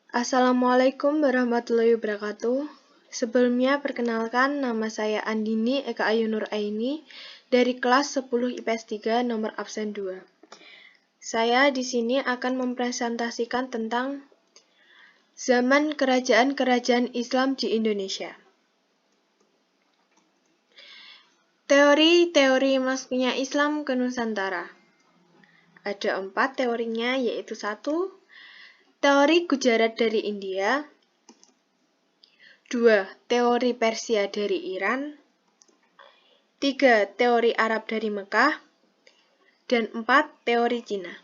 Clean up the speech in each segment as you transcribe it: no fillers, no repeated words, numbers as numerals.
Assalamualaikum warahmatullahi wabarakatuh. Sebelumnya perkenalkan, nama saya Andini Eka Ayu Nur Aini dari kelas 10 IPS 3 nomor absen 2. Saya di sini akan mempresentasikan tentang zaman kerajaan-kerajaan Islam di Indonesia. Teori-teori masuknya Islam ke Nusantara. Ada 4 teorinya, yaitu 1. Teori Gujarat dari India, 2. Teori Persia dari Iran, 3. Teori Arab dari Mekah, dan 4. Teori Cina.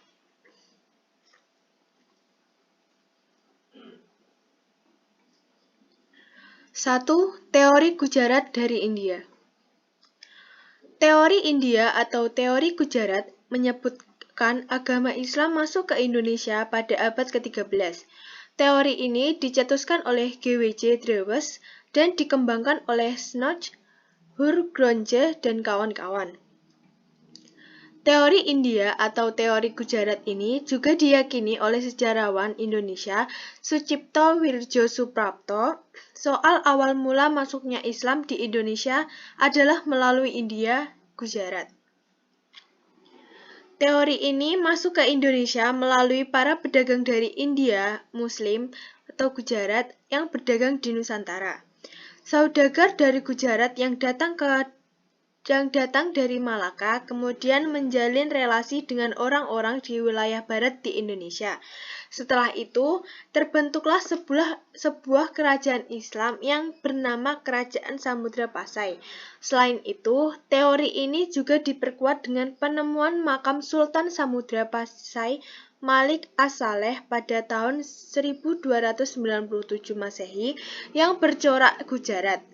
1. Teori Gujarat dari India. Teori India atau teori Gujarat menyebutkan agama Islam masuk ke Indonesia pada abad ke-13. Teori ini dicetuskan oleh G.W.J. Drewes dan dikembangkan oleh Snoch, Hurgronje, dan kawan-kawan. Teori India atau teori Gujarat ini juga diyakini oleh sejarawan Indonesia Sucipto Wirjo Suprapto. Soal awal mula masuknya Islam di Indonesia adalah melalui India, Gujarat. Teori ini masuk ke Indonesia melalui para pedagang dari India, Muslim, atau Gujarat yang berdagang di Nusantara. Saudagar dari Gujarat yang datang dari Malaka, kemudian menjalin relasi dengan orang-orang di wilayah barat di Indonesia. Setelah itu, terbentuklah sebuah kerajaan Islam yang bernama Kerajaan Samudra Pasai. Selain itu, teori ini juga diperkuat dengan penemuan makam Sultan Samudra Pasai Malik As-Saleh pada tahun 1297 Masehi yang bercorak Gujarat.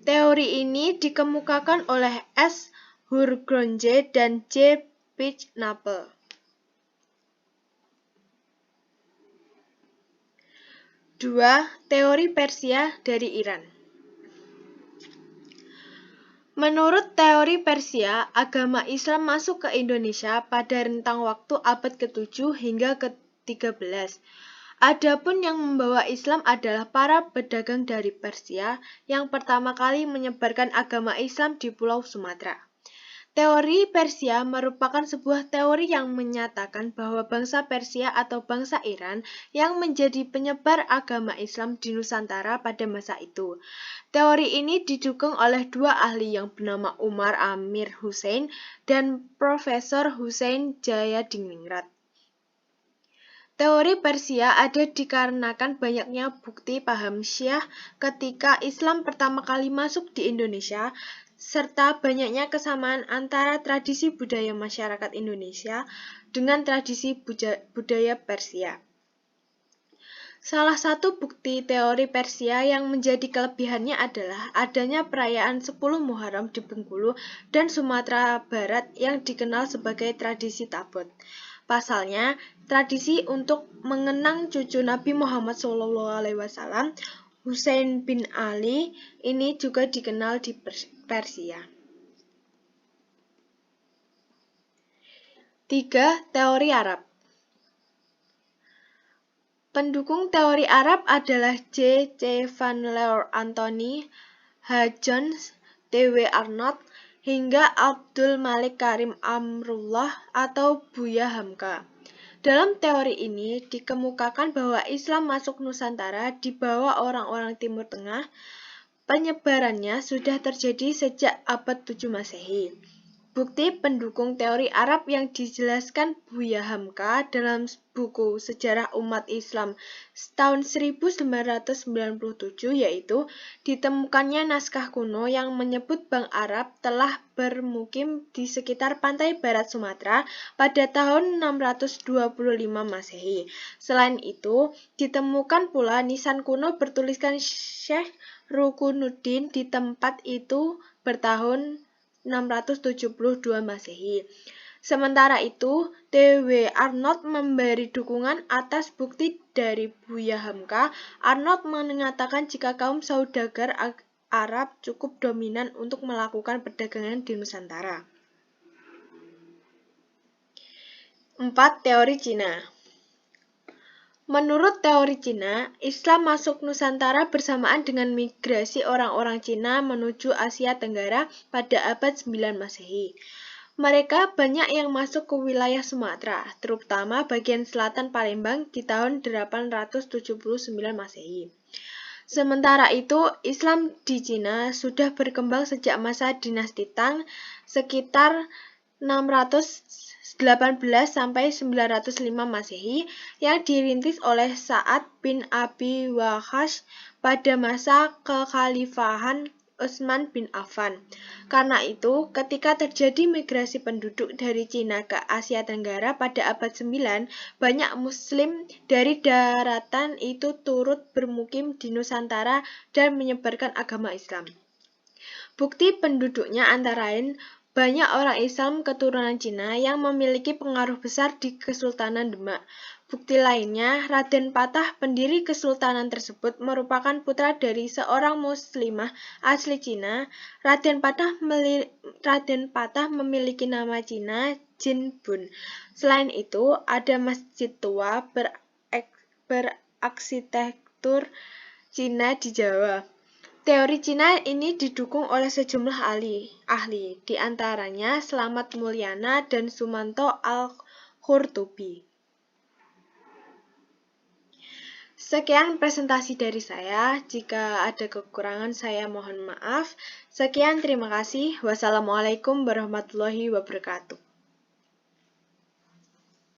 Teori ini dikemukakan oleh S. Hurgronje dan J. Pitjnapel. 2. Teori Persia dari Iran. Menurut teori Persia, agama Islam masuk ke Indonesia pada rentang waktu abad ke-7 hingga ke-13. Adapun yang membawa Islam adalah para pedagang dari Persia yang pertama kali menyebarkan agama Islam di Pulau Sumatera. Teori Persia merupakan sebuah teori yang menyatakan bahwa bangsa Persia atau bangsa Iran yang menjadi penyebar agama Islam di Nusantara pada masa itu. Teori ini didukung oleh 2 ahli yang bernama Umar Amir Hussein dan Profesor Hussein Jayadiningrat. Teori Persia ada dikarenakan banyaknya bukti paham Syiah ketika Islam pertama kali masuk di Indonesia, serta banyaknya kesamaan antara tradisi budaya masyarakat Indonesia dengan tradisi budaya Persia. Salah satu bukti teori Persia yang menjadi kelebihannya adalah adanya perayaan 10 Muharram di Bengkulu dan Sumatera Barat yang dikenal sebagai tradisi Tabot. Pasalnya, tradisi untuk mengenang cucu Nabi Muhammad SAW, Husain bin Ali, ini juga dikenal di Persia. 3. Teori Arab. Pendukung teori Arab adalah J. C. Van Leur Anthony, H. Jones, T. W. Arnott, hingga Abdul Malik Karim Amrullah atau Buya Hamka. Dalam teori ini dikemukakan bahwa Islam masuk Nusantara di bawah orang-orang Timur Tengah. Penyebarannya sudah terjadi sejak abad 7 Masehi. Bukti pendukung teori Arab yang dijelaskan Buya Hamka dalam buku Sejarah Umat Islam tahun 1997 yaitu ditemukannya naskah kuno yang menyebut Bang Arab telah bermukim di sekitar pantai barat Sumatera pada tahun 625 Masehi. Selain itu, ditemukan pula nisan kuno bertuliskan Syekh Rukunuddin di tempat itu bertahun 672 Masehi. Sementara itu, T. W. Arnott memberi dukungan atas bukti dari Buya Hamka. Arnott mengatakan jika kaum saudagar Arab cukup dominan untuk melakukan perdagangan di Nusantara. 4. Teori Cina. Menurut teori Cina, Islam masuk Nusantara bersamaan dengan migrasi orang-orang Cina menuju Asia Tenggara pada abad 9 Masehi. Mereka banyak yang masuk ke wilayah Sumatera, terutama bagian selatan Palembang di tahun 879 Masehi. Sementara itu, Islam di Cina sudah berkembang sejak masa dinasti Tang sekitar 618 sampai 905 Masehi yang dirintis oleh Sa'ad bin Abi Waqqas pada masa kekhalifahan Utsman bin Affan. Karena itu, ketika terjadi migrasi penduduk dari Cina ke Asia Tenggara pada abad 9, banyak muslim dari daratan itu turut bermukim di Nusantara dan menyebarkan agama Islam. Bukti penduduknya antara lain banyak orang Islam keturunan Cina yang memiliki pengaruh besar di Kesultanan Demak. Bukti lainnya, Raden Patah, pendiri kesultanan tersebut, merupakan putra dari seorang muslimah asli Cina. Raden Patah memiliki nama Cina Jin Bun. Selain itu, ada masjid tua berarsitektur Cina di Jawa. Teori Cina ini didukung oleh sejumlah ahli, di antaranya Slamet Mulyana dan Sumanto Al-Qurtubi. Sekian presentasi dari saya. Jika ada kekurangan, saya mohon maaf. Sekian, terima kasih. Wassalamualaikum warahmatullahi wabarakatuh.